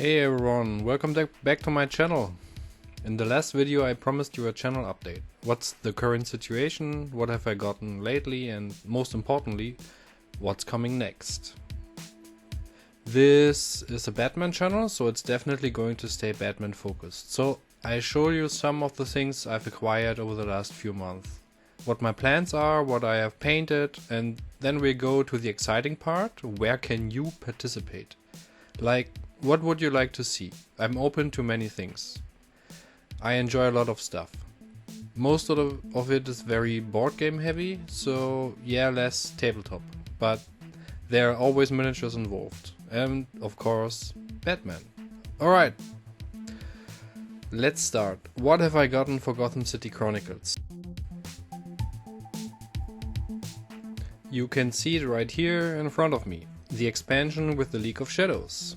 Hey everyone, welcome back to my channel. In the last video I promised you a channel update. What's the current situation, what have I gotten lately, and most importantly, what's coming next. This is a Batman channel, so it's definitely going to stay Batman focused. So I show you some of the things I've acquired over the last few months. What my plans are, what I have painted, and then we go to the exciting part, where can you participate? Like, what would you like to see? I'm open to many things. I enjoy a lot of stuff. Most of it is very board game heavy, so yeah, less tabletop. But there are always miniatures involved. And of course, Batman. Alright, let's start. What have I gotten for Gotham City Chronicles? You can see it right here in front of me. The expansion with the League of Shadows.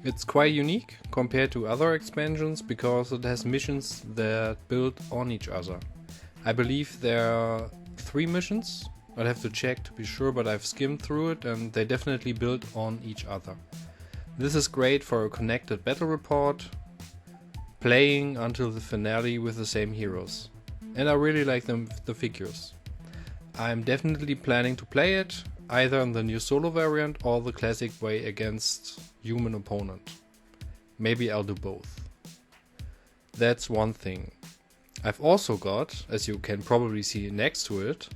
It's quite unique compared to other expansions because it has missions that build on each other. I believe there are 3 missions. I'd have to check to be sure, but I've skimmed through it and they definitely build on each other. This is great for a connected battle report, playing until the finale with the same heroes. And I really like the figures. I'm definitely planning to play it, either in the new solo variant or the classic way against human opponent. Maybe I'll do both. That's one thing. I've also got, as you can probably see next to it,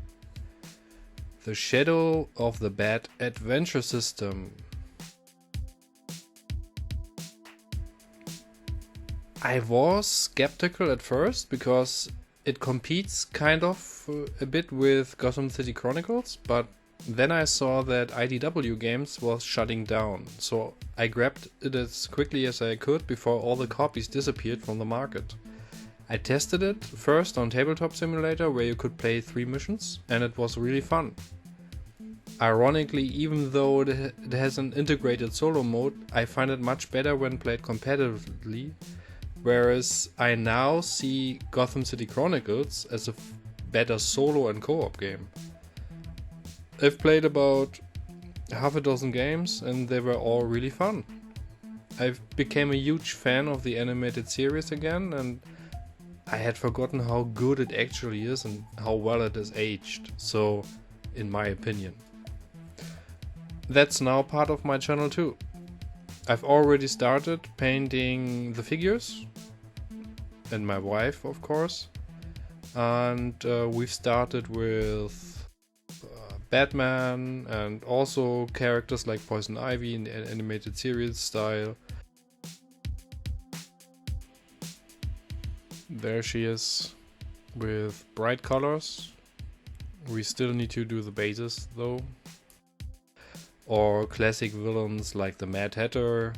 the Shadow of the Bat adventure system. I was skeptical at first because it competes kind of a bit with Gotham City Chronicles, but then I saw that IDW Games was shutting down, so I grabbed it as quickly as I could before all the copies disappeared from the market. I tested it first on Tabletop Simulator, where you could play 3 missions, and it was really fun. Ironically, even though it has an integrated solo mode, I find it much better when played competitively, whereas I now see Gotham City Chronicles as a better solo and co-op game. I've played about half a dozen games and they were all really fun. I became a huge fan of the animated series again, and I had forgotten how good it actually is and how well it is aged, so in my opinion. That's now part of my channel too. I've already started painting the figures, and my wife of course, and we've started with Batman and also characters like Poison Ivy in the animated series style. There she is with bright colors. We still need to do the bases though. Or classic villains like the Mad Hatter.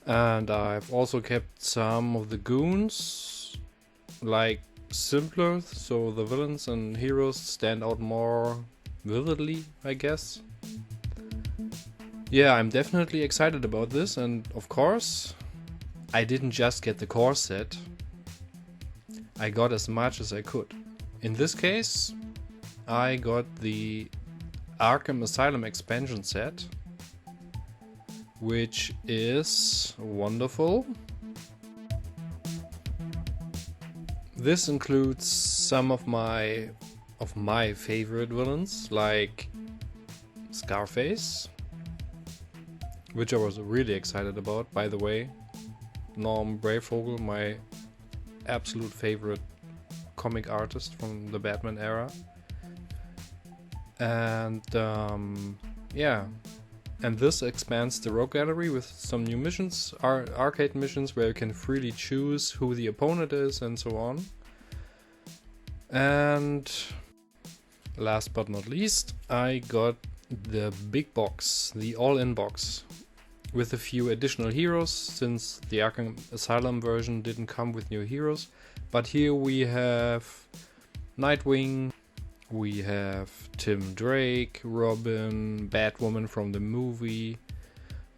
And I've also kept some of the goons, like simpler, so the villains and heroes stand out more vividly, I guess. Yeah, I'm definitely excited about this, and of course, I didn't just get the core set. I got as much as I could. In this case, I got the Arkham Asylum expansion set, which is wonderful. This includes some of my favorite villains, like Scarface, which I was really excited about, by the way. Norm Brayvogel, my absolute favorite comic artist from the Batman era. And yeah, and this expands the Rogue Gallery with some new missions, arcade missions where you can freely choose who the opponent is and so on. And last but not least, I got the big box, the all-in box, with a few additional heroes, since the Arkham Asylum version didn't come with new heroes. But here we have Nightwing, we have Tim Drake, Robin, Batwoman from the movie,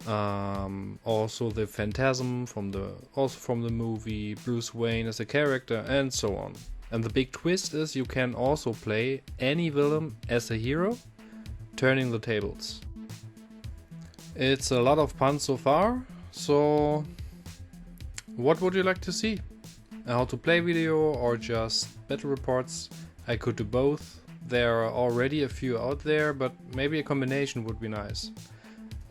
also the Phantasm from the movie, Bruce Wayne as a character, and so on. And the big twist is you can also play any villain as a hero, turning the tables. It's a lot of fun so far, so what would you like to see? A how to play video or just battle reports? I could do both. There are already a few out there, but maybe a combination would be nice.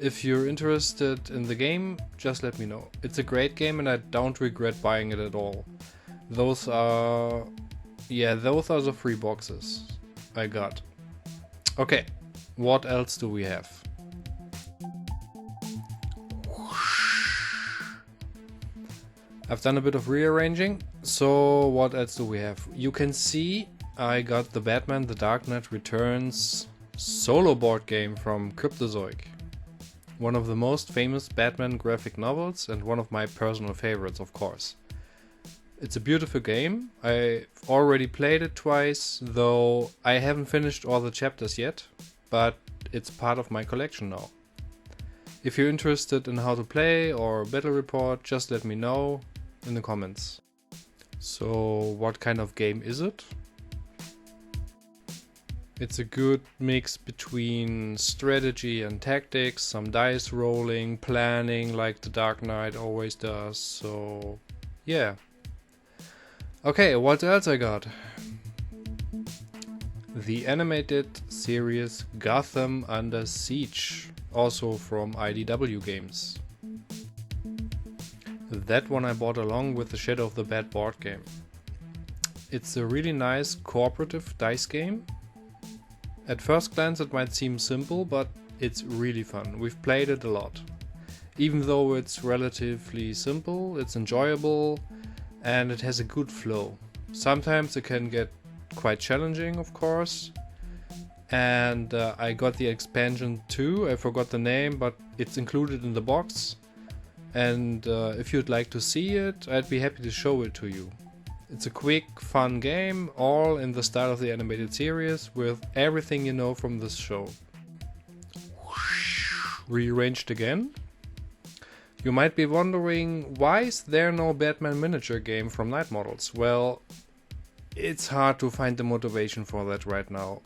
If you're interested in the game, just let me know. It's a great game and I don't regret buying it at all. Those are the 3 boxes I got. Okay, what else do we have? I've done a bit of rearranging, so what else do we have? You can see I got the Batman The Dark Knight Returns solo board game from Cryptozoic. One of the most famous Batman graphic novels and one of my personal favorites, of course. It's a beautiful game. I've already played it twice, though I haven't finished all the chapters yet, but it's part of my collection now. If you're interested in how to play or battle report, just let me know in the comments. So what kind of game is it? It's a good mix between strategy and tactics, some dice rolling, planning like the Dark Knight always does, so yeah. Okay, what else I got? The animated series Gotham Under Siege, also from IDW Games. That one I bought along with the Shadow of the Bat board game. It's a really nice cooperative dice game. At first glance it might seem simple, but it's really fun. We've played it a lot. Even though it's relatively simple, it's enjoyable and it has a good flow. Sometimes it can get quite challenging, of course. And I got the expansion too, I forgot the name, but it's included in the box. And if you'd like to see it, I'd be happy to show it to you. It's a quick, fun game, all in the style of the animated series, with everything you know from this show. Rearranged again. You might be wondering, why is there no Batman miniature game from Night Models? Well, it's hard to find the motivation for that right now.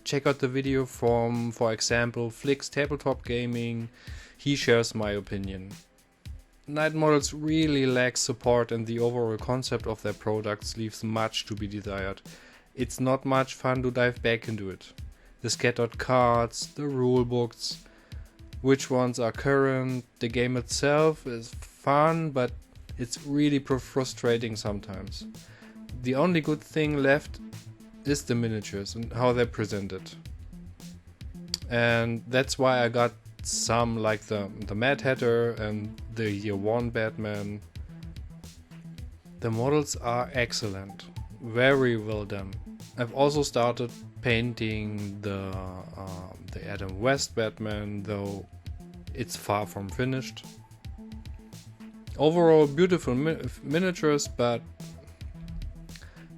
Check out the video from, for example, Flick's Tabletop Gaming. He shares my opinion. Night Models really lacks support and the overall concept of their products leaves much to be desired. It's not much fun to dive back into it. The scattered cards, the rule books, which ones are current, the game itself is fun, but it's really frustrating sometimes. The only good thing left is the miniatures and how they're presented. And that's why I got some like the Mad Hatter and the Year One Batman. The models are excellent, very well done. I've also started painting the Adam West Batman, though it's far from finished. Overall beautiful miniatures, but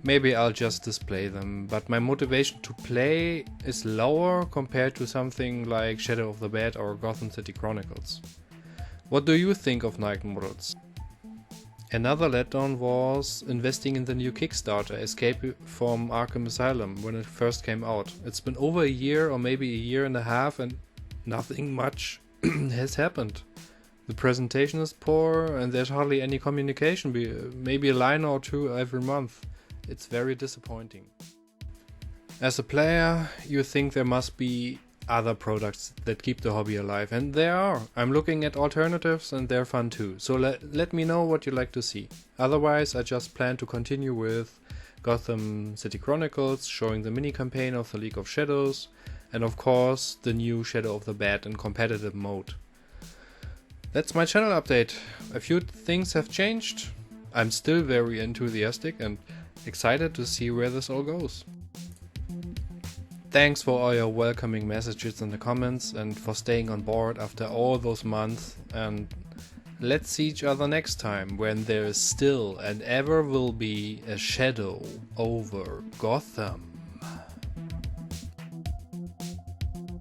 maybe I'll just display them. But my motivation to play is lower compared to something like Shadow of the Bat or Gotham City Chronicles. What do you think of Night Models? Another letdown was investing in the new Kickstarter, Escape from Arkham Asylum, when it first came out. It's been over a year or maybe a year and a half and nothing much has happened. The presentation is poor and there's hardly any communication, maybe a line or two every month. It's very disappointing. As a player, you think there must be other products that keep the hobby alive, and there are. I'm looking at alternatives and they're fun too, so let me know what you'd like to see. Otherwise, I just plan to continue with Gotham City Chronicles, showing the mini campaign of the League of Shadows, and of course the new Shadow of the Bat in competitive mode. That's my channel update. A few things have changed. I'm still very enthusiastic and excited to see where this all goes. Thanks for all your welcoming messages in the comments and for staying on board after all those months, and let's see each other next time when there is still and ever will be a shadow over Gotham.